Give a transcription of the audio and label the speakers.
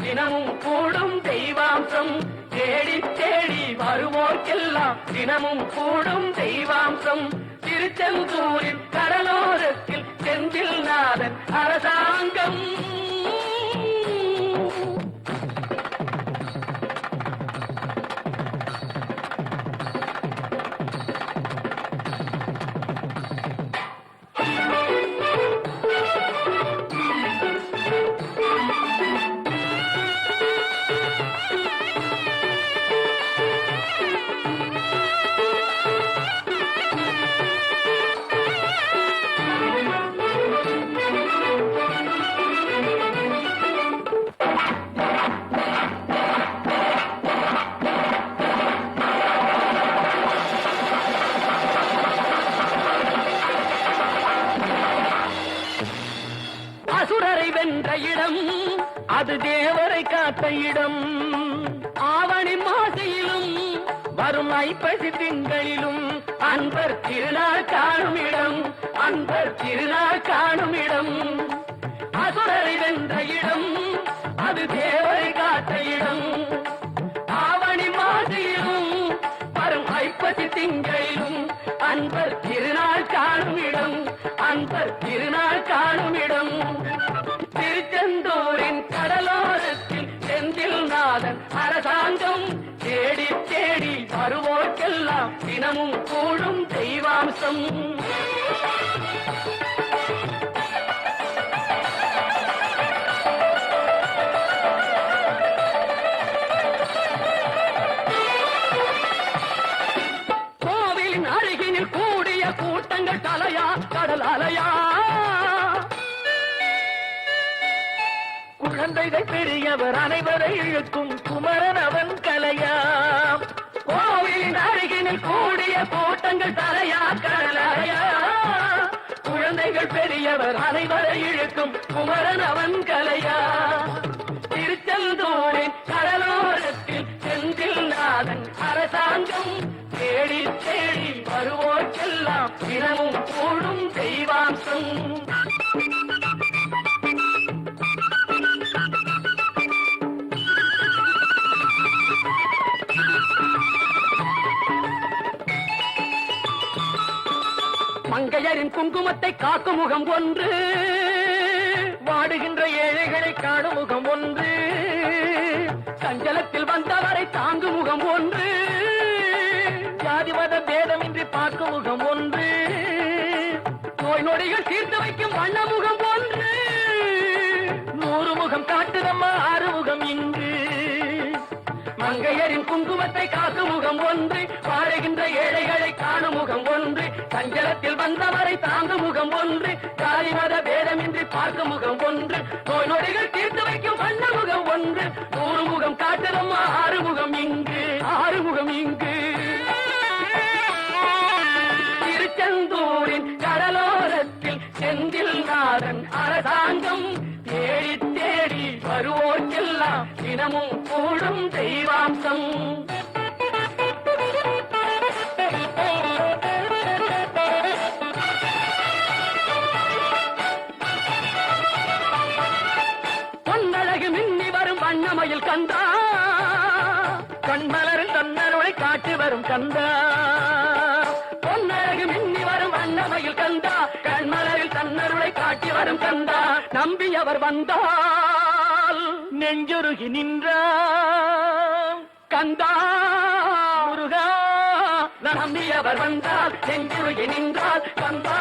Speaker 1: தினமும் கூடும் தெய்வாம்சம். தேடி தேடி வருவோர்க்கெல்லாம் தினமும் கூடும் தெய்வாம்சம். திருச்செந்தூரின் கடலோரத்தில் செந்தில் நாதன் அரசாங்கம். அசுரரை வென்ற இடம் அது தேவரை காத்த இடம். ஆவணி மாசையிலும் வரும் ஐப்பசி திங்களிலும் அன்பர் திருநாள் காணும் இடம். அன்பர் திருநாள் காணும் இடம். அசுரரை வென்ற இடம் அது தேவரை காத்த இடம். ஆவணி மாசையிலும் வரும் ஐப்பசி திங்களிலும் அன்பர் திருநாள் காணும் இடம். அன்பர் திருநாள் காணும் இடம். திருச்செந்தூரின் கடலோரத்தில் செந்தில் நாதன் அரசாங்கம். தேடி தேடி வருவோர்க்கெல்லாம் தினமும் கூடும் தெய்வாம்சம். கோவிலின் அருகினில் கூடிய கூட்டங்கள் தலையா கடல் அலையா. குழந்தைகள் பெரியவர் அனைவரை இழுக்கும் குமரன் அவன் கலையா. கோவிலின் அருகினில் கூடிய கூட்டங்கள் தலையா கடலையா. குழந்தைகள் பெரியவர் அனைவரை இழுக்கும் குமரன் அவன் கலையா. திருச்செந்தூரின் கடலோரத்தில் செந்தில் நாதன் அரசாங்கம். தேடி தேடி வருவோர்க்கெல்லாம் தினமும் கூடும் தெய்வாம்சம். மங்கையரின் குங்குமத்தை காக்கும் முகம் ஒன்று. வாடுகின்ற ஏழைகளை காணும் முகம் ஒன்று. சஞ்சலத்தில் வந்தவரை தாங்கும் முகம் ஒன்று. ஜாதி மத பேதமின்றி பார்க்கும் முகம் ஒன்று. நோய் நொடிகள் தீர்த்து வைக்கும் வண்ண முகம் ஒன்று. 100 முகம் காட்டுதம்மா 6 முகம் இங்கு. மங்கையரின் குங்குமத்தை காக்கும் முகம் ஒன்று. வாழுகின்ற ஏழைகளை காணும் முகம் ஒன்று. சஞ்சலத்தில் வந்தவரை தாங்கும் முகம் ஒன்று. ஜாதி மத பேதமின்றி பார்க்கும் முகம் ஒன்று. நோய் நொடிகள் தீர்த்து வைக்கும் வண்ண முகம் ஒன்று. 100 முகம் காட்டுதம்மா 6 முகம் இங்கு. 6 முகம் இங்கு. திருச்செந்தூரின் கடலோரத்தில் செந்தில் நாதன் அரசாங்கம். தேடி தேடி வருவோர்க்கெல்லாம் தினமும் கூடும் தெய்வாம்சம். பொன்னழகு மின்னி வரும் வண்ணமயில் கந்தா. கண்மலரில் தன்னருளை காட்டி வரும் கந்தா. பொன்னழகு மின்னி வரும் வண்ணமயில் கந்தா. கண்மலரில் தன்னருளை காட்டி வரும் கந்தா. நம்பியவர் வந்தால் நெஞ்சுருகி நின்றான் கந்தா முருகா. நம்பியவர் வந்தால் நெஞ்சுருகி நின்றால் கந்தா